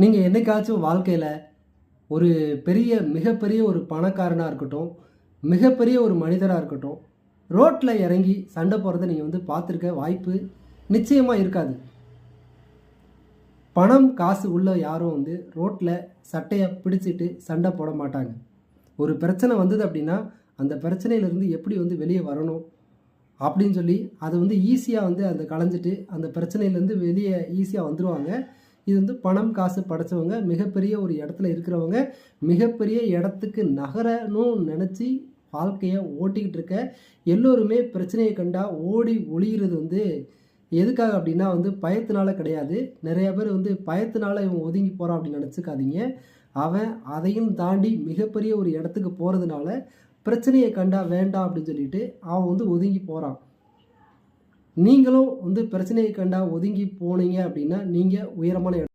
நீங்கள் என்னைக்காச்சும் வாழ்க்கையில் ஒரு மிகப்பெரிய ஒரு பணக்காரனாக இருக்கட்டும், மிகப்பெரிய ஒரு மனிதராக இருக்கட்டும், ரோட்டில் இறங்கி சண்டை போடுறத நீங்கள் பார்த்துருக்க வாய்ப்பு நிச்சயமாக இருக்காது. பணம் காசு உள்ள யாரும் ரோட்டில் சட்டையை பிடிச்சிட்டு சண்டை போட மாட்டாங்க. ஒரு பிரச்சனை வந்தது அப்படின்னா அந்த பிரச்சனையிலேருந்து எப்படி வெளியே வரணும் அப்படின்னு சொல்லி அதை ஈஸியாக அந்த களைஞ்சிட்டு அந்த பிரச்சனையிலேருந்து வெளியே ஈஸியாக வந்துடுவாங்க. இது பணம் காசு படைச்சவங்க, மிகப்பெரிய ஒரு இடத்துல இருக்கிறவங்க, மிகப்பெரிய இடத்துக்கு நகரணும்னு நினச்சி வாழ்க்கையை ஓட்டிக்கிட்டு இருக்க எல்லோருமே பிரச்சனையை கண்டா ஓடி ஒளிகிறது எதுக்காக அப்படின்னா பயத்தினால கிடையாது. நிறைய பேர் பயத்தினால இவன் ஒதுங்கி போகிறான் அப்படின்னு நினச்சிக்காதீங்க. அவன் அதையும் தாண்டி மிகப்பெரிய ஒரு இடத்துக்கு போகிறதுனால பிரச்சனையை கண்டா வேண்டாம் அப்படின்னு சொல்லிட்டு அவன் ஒதுங்கி போகிறான். நீங்களும் பிரச்சனையை கண்டா ஒதுங்கி போனீங்க அப்படின்னா நீங்கள் உயரமான